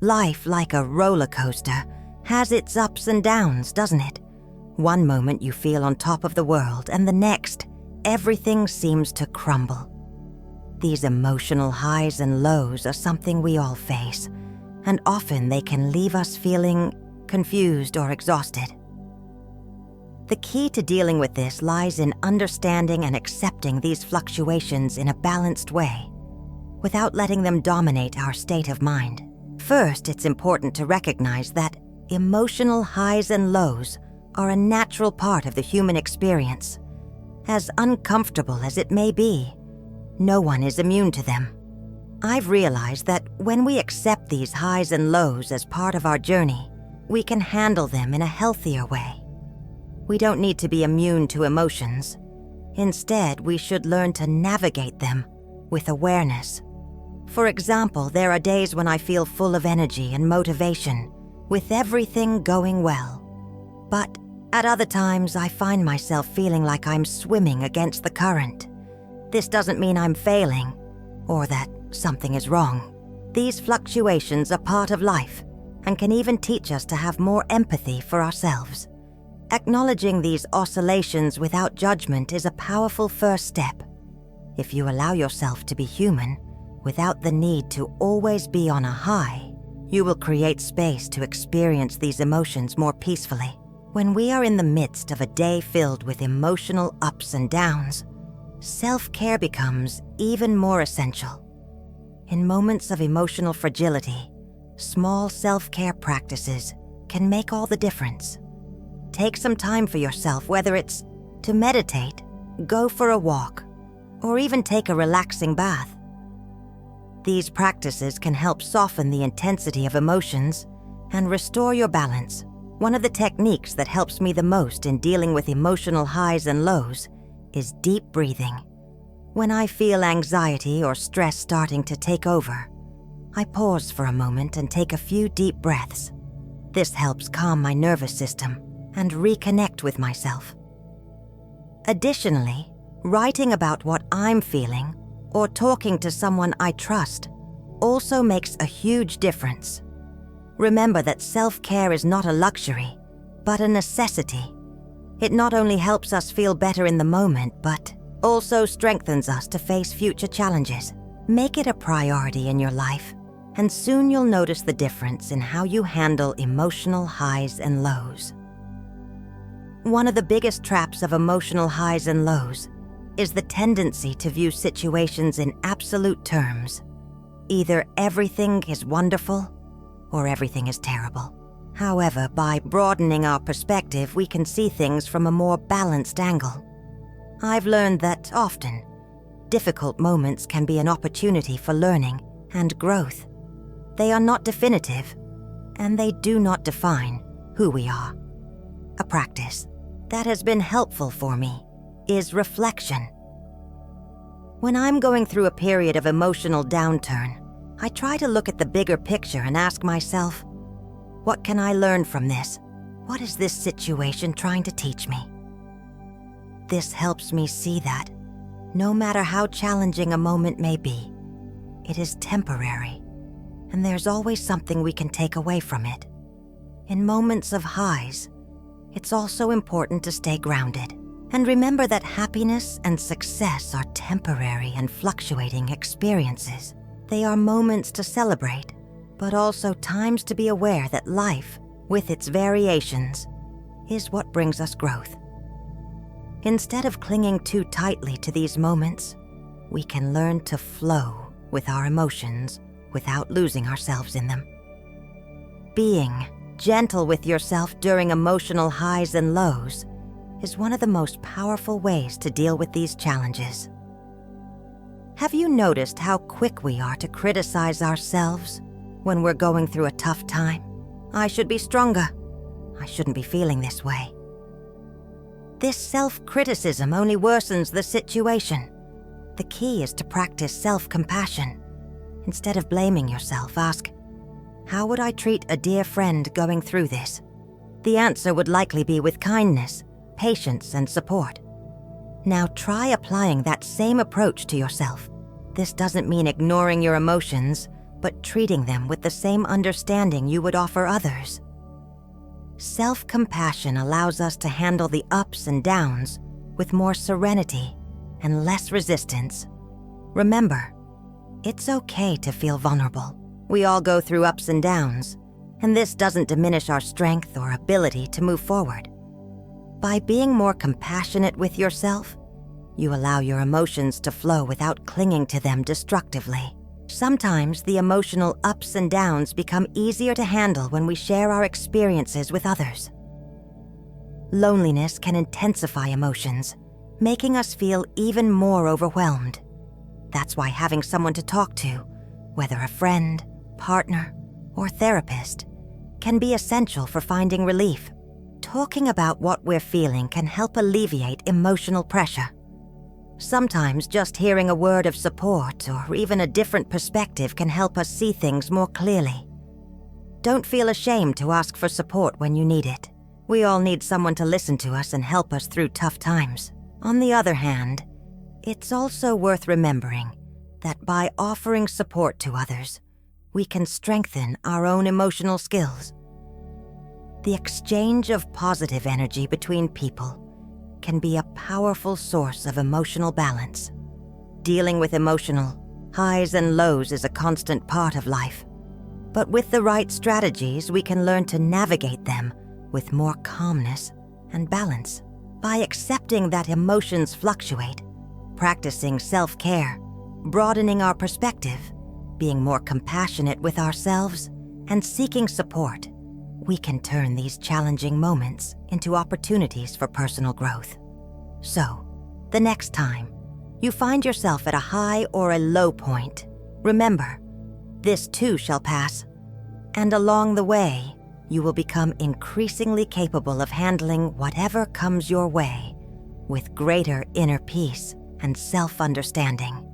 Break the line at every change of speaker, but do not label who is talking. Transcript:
Life, like a roller coaster, has its ups and downs, doesn't it? One moment you feel on top of the world, and the next, everything seems to crumble. These emotional highs and lows are something we all face, and often they can leave us feeling confused or exhausted. The key to dealing with this lies in understanding and accepting these fluctuations in a balanced way, without letting them dominate our state of mind. First, it's important to recognize that emotional highs and lows are a natural part of the human experience. As uncomfortable as it may be, no one is immune to them. I've realized that when we accept these highs and lows as part of our journey, we can handle them in a healthier way. We don't need to be immune to emotions. Instead, we should learn to navigate them with awareness. For example, there are days when I feel full of energy and motivation, with everything going well. But at other times, I find myself feeling like I'm swimming against the current. This doesn't mean I'm failing, or that something is wrong. These fluctuations are part of life, and can even teach us to have more empathy for ourselves. Acknowledging these oscillations without judgment is a powerful first step. If you allow yourself to be human, without the need to always be on a high, you will create space to experience these emotions more peacefully. When we are in the midst of a day filled with emotional ups and downs, self-care becomes even more essential. In moments of emotional fragility, small self-care practices can make all the difference. Take some time for yourself, whether it's to meditate, go for a walk, or even take a relaxing bath. These practices can help soften the intensity of emotions and restore your balance. One of the techniques that helps me the most in dealing with emotional highs and lows is deep breathing. When I feel anxiety or stress starting to take over, I pause for a moment and take a few deep breaths. This helps calm my nervous system and reconnect with myself. Additionally, writing about what I'm feeling or talking to someone I trust also makes a huge difference. Remember that self-care is not a luxury, but a necessity. It not only helps us feel better in the moment, but also strengthens us to face future challenges. Make it a priority in your life, and soon you'll notice the difference in how you handle emotional highs and lows. One of the biggest traps of emotional highs and lows is the tendency to view situations in absolute terms. Either everything is wonderful or everything is terrible. However, by broadening our perspective, we can see things from a more balanced angle. I've learned that often, difficult moments can be an opportunity for learning and growth. They are not definitive, and they do not define who we are. A practice that has been helpful for me is reflection. When I'm going through a period of emotional downturn, I try to look at the bigger picture and ask myself, what can I learn from this? What is this situation trying to teach me? This helps me see that, no matter how challenging a moment may be, it is temporary, and there's always something we can take away from it. In moments of highs, it's also important to stay grounded and remember that happiness and success are temporary and fluctuating experiences. They are moments to celebrate, but also times to be aware that life, with its variations, is what brings us growth. Instead of clinging too tightly to these moments, we can learn to flow with our emotions without losing ourselves in them. Being gentle with yourself during emotional highs and lows is one of the most powerful ways to deal with these challenges. Have you noticed how quick we are to criticize ourselves when we're going through a tough time? I should be stronger. I shouldn't be feeling this way. This self-criticism only worsens the situation. The key is to practice self-compassion. Instead of blaming yourself, ask, how would I treat a dear friend going through this? The answer would likely be with kindness, patience, and support. Now try applying that same approach to yourself. This doesn't mean ignoring your emotions, but treating them with the same understanding you would offer others. Self-compassion allows us to handle the ups and downs with more serenity and less resistance. Remember, it's okay to feel vulnerable. We all go through ups and downs, and this doesn't diminish our strength or ability to move forward. By being more compassionate with yourself, you allow your emotions to flow without clinging to them destructively. Sometimes the emotional ups and downs become easier to handle when we share our experiences with others. Loneliness can intensify emotions, making us feel even more overwhelmed. That's why having someone to talk to, whether a friend, partner, or therapist, can be essential for finding relief. Talking about what we're feeling can help alleviate emotional pressure. Sometimes just hearing a word of support or even a different perspective can help us see things more clearly. Don't feel ashamed to ask for support when you need it. We all need someone to listen to us and help us through tough times. On the other hand, it's also worth remembering that by offering support to others, we can strengthen our own emotional skills. The exchange of positive energy between people can be a powerful source of emotional balance. Dealing with emotional highs and lows is a constant part of life, but with the right strategies, we can learn to navigate them with more calmness and balance. By accepting that emotions fluctuate, practicing self-care, broadening our perspective, being more compassionate with ourselves, and seeking support, we can turn these challenging moments into opportunities for personal growth. So, the next time you find yourself at a high or a low point, remember, this too shall pass, and along the way, you will become increasingly capable of handling whatever comes your way with greater inner peace and self-understanding.